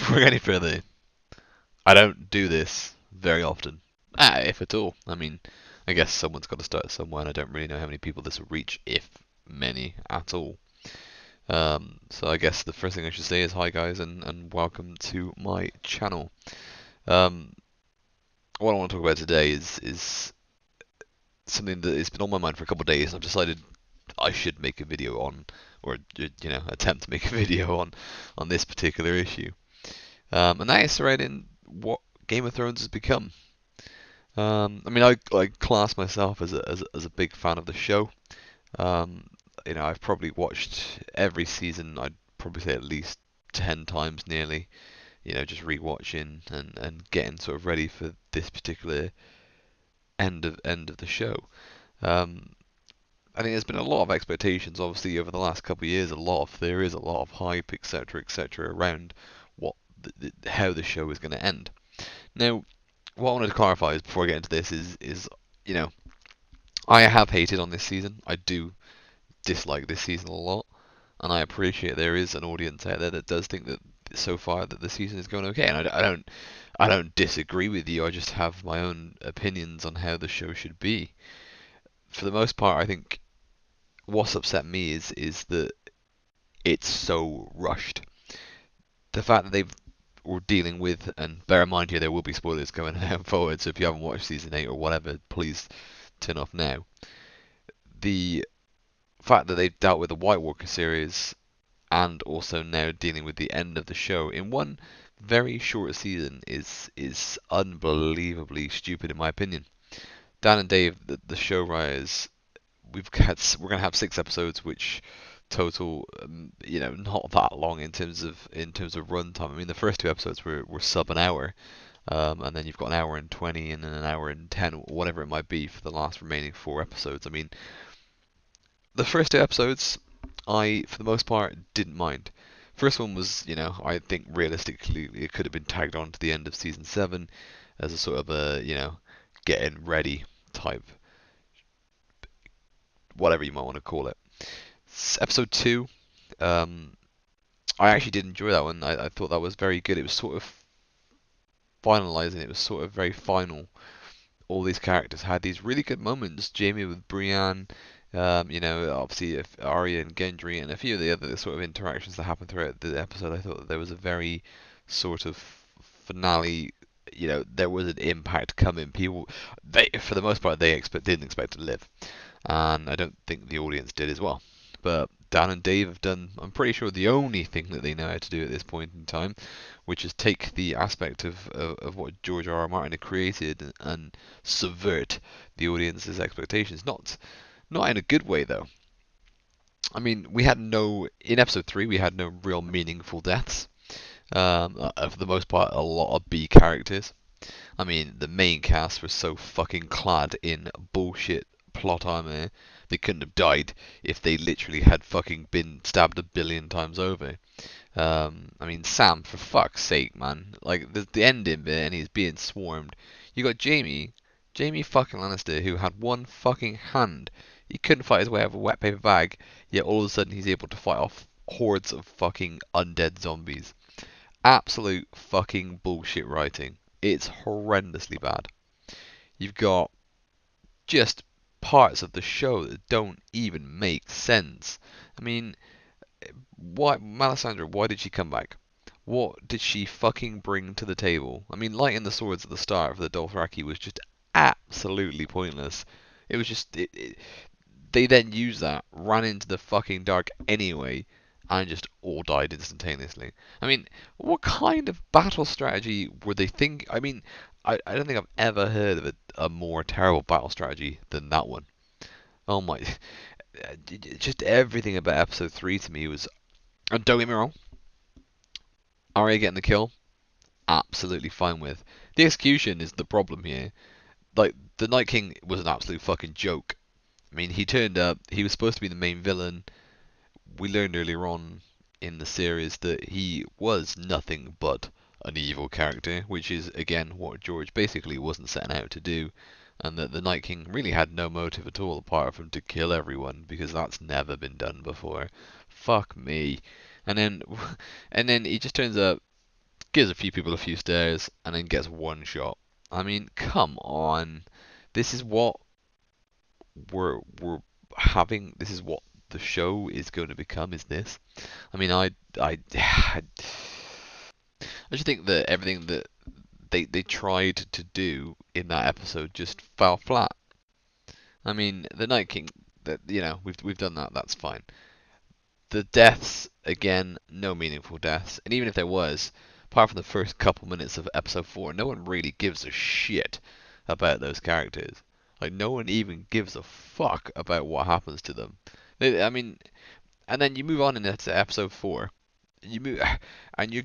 before we go any further, I don't do this very often, if at all. I mean, I guess someone's got to start somewhere, and I don't really know how many people this will reach, if many at all. So I guess the first thing I should say is hi guys, and welcome to my channel. Um, what I want to talk about today is something that has been on my mind for a couple of days, and I've decided I should make a video on, or attempt to make a video on this particular issue. And that is surrounding what Game of Thrones has become. I mean, I class myself as a big fan of the show. Um, I've probably watched every season. I'd probably say at least 10 times nearly. Just rewatching and getting sort of ready for this particular end of the show. Um, I think there's been a lot of expectations, obviously, over the last couple of years. There is a lot of hype, etc., around what how the show is going to end. Now, what I wanted to clarify is before I get into this is I have hated on this season. I do dislike this season a lot, and I appreciate there is an audience out there that does think that so far that the season is going okay, and I don't disagree with you. I just have my own opinions on how the show should be. For the most part, I think what's upset me is that it's so rushed. The fact that we're dealing with, and bear in mind here there will be spoilers going forward, so if you haven't watched season 8 or whatever, please turn off now. The fact that they've dealt with the White Walker series and also now dealing with the end of the show in one very short season is unbelievably stupid in my opinion. Dan and Dave, the show writers, we're going to have 6 episodes, which total, not that long in terms of runtime. I mean, the first 2 episodes were sub an hour, and then you've got an hour and 20, and then an hour and 10, whatever it might be for the last remaining 4 episodes. I mean, the first 2 episodes, I, for the most part, didn't mind. First one was, I think realistically it could have been tagged on to the end of season 7 as a sort of a, getting ready type, whatever you might want to call it. Episode 2, I actually did enjoy that one. I thought that was very good. It was sort of finalizing. It was sort of very final. All these characters had these really good moments. Jamie with Brienne, obviously Arya and Gendry, and a few of the other sort of interactions that happened throughout the episode. I thought that there was a very sort of finale. There was an impact coming. People, for the most part, didn't expect to live, and I don't think the audience did as well. But Dan and Dave have done, I'm pretty sure, the only thing that they know how to do at this point in time, which is take the aspect of what George R. R. Martin had created and subvert the audience's expectations. Not in a good way, though. I mean, in episode 3, we had no real meaningful deaths. For the most part, a lot of B characters. I mean, the main cast was so fucking clad in bullshit plot armor. They couldn't have died if they literally had fucking been stabbed 1 billion times over. I mean, Sam, for fuck's sake, man. Like, the ending bit, and he's being swarmed. You got Jamie fucking Lannister, who had one fucking hand. He couldn't fight his way out of a wet paper bag, yet all of a sudden he's able to fight off hordes of fucking undead zombies. Absolute fucking bullshit writing. It's horrendously bad. You've got just parts of the show that don't even make sense. I mean, why did she come back? What did she fucking bring to the table? I mean, lighting the swords at the start of the Dothraki was just absolutely pointless. It was just, they then used that, ran into the fucking dark anyway, and just all died instantaneously. I mean, what kind of battle strategy were they thinking? I mean, I don't think I've ever heard of a more terrible battle strategy than that one. Oh my, just everything about episode 3 to me was, and don't get me wrong, Arya getting the kill, absolutely fine with. The execution is the problem here. Like, the Night King was an absolute fucking joke. I mean, he turned up, he was supposed to be the main villain. We learned earlier on in the series that he was nothing but an evil character, which is, again, what George basically wasn't setting out to do. And that the Night King really had no motive at all apart from to kill everyone, because that's never been done before. Fuck me. And then he just turns up, gives a few people a few stares, and then gets one shot. I mean, come on. This is what we're having. This is what the show is going to become. Is this? I mean, I just think that everything that they tried to do in that episode just fell flat. I mean, the Night King, that we've done that. That's fine. The deaths again, no meaningful deaths, and even if there was, apart from the first couple minutes of episode 4, no one really gives a shit about those characters. Like no one even gives a fuck about what happens to them. I mean, and then you move on into episode 4. You move, and you're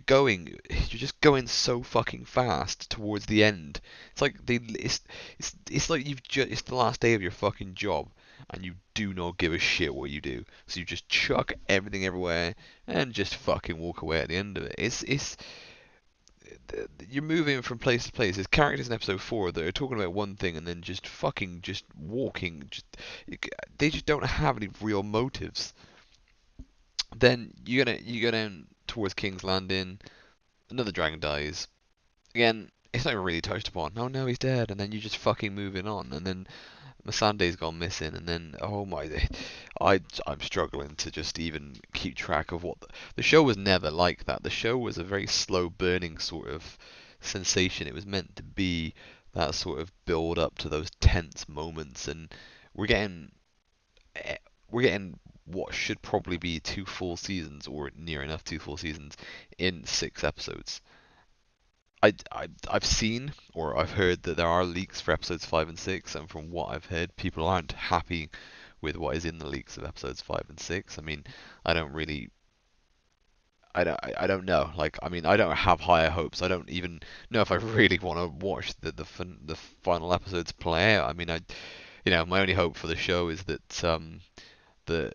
just going so fucking fast towards the end. It's like it's like it's the last day of your fucking job, and you do not give a shit what you do. So you just chuck everything everywhere and just fucking walk away at the end of it. It's you're moving from place to place. There's characters in episode 4 that are talking about one thing and then just fucking just walking. They just don't have any real motives. Then you go down towards King's Landing. Another dragon dies. Again, it's not really touched upon. Oh no, he's dead, and then you just fucking moving on, and then Masande's gone missing, and then oh my, I'm struggling to just even keep track of what the show was never like that. The show was a very slow burning sort of sensation. It was meant to be that sort of build up to those tense moments, and we're getting eh, we're getting what should probably be 2 full seasons or near enough 2 full seasons in 6 episodes. I've seen or I've heard that there are leaks for episodes 5 and 6, and from what I've heard, people aren't happy with what is in the leaks of episodes 5 and 6. I mean, I don't really, I don't know. Like, I mean, I don't have higher hopes. I don't even know if I really want to watch the final episodes play out. I mean, my only hope for the show is that the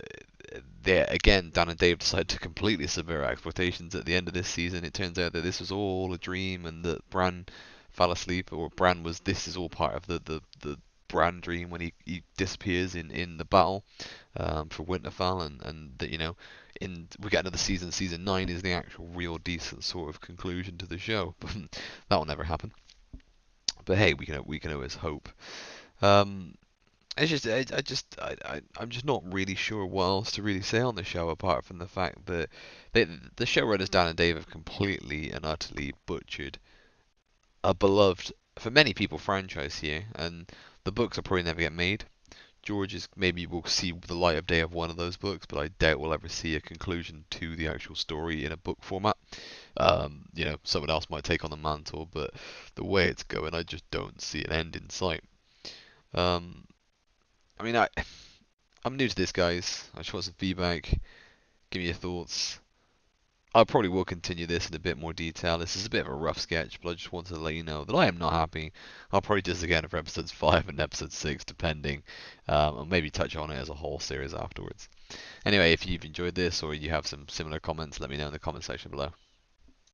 they again, Dan and Dave decided to completely subvert expectations at the end of this season. It turns out that this was all a dream, and that Bran fell asleep, or Bran was. This is all part of the Bran dream when he disappears in the battle for Winterfell, and that we get another season. Season 9 is the actual real decent sort of conclusion to the show. That will never happen. But hey, we can always hope. Um, it's just, I'm just not really sure what else to really say on the show apart from the fact that the showrunners Dan and Dave have completely and utterly butchered a beloved, for many people, franchise here, and the books will probably never get made. George is maybe will see the light of day of one of those books, but I doubt we'll ever see a conclusion to the actual story in a book format. Someone else might take on the mantle, but the way it's going, I just don't see an end in sight. Um, I mean, I'm new to this, guys. I just want some feedback. Give me your thoughts. I probably will continue this in a bit more detail. This is a bit of a rough sketch, but I just wanted to let you know that I am not happy. I'll probably do this again for episodes 5 and episode 6, depending. Or maybe touch on it as a whole series afterwards. Anyway, if you've enjoyed this or you have some similar comments, let me know in the comment section below.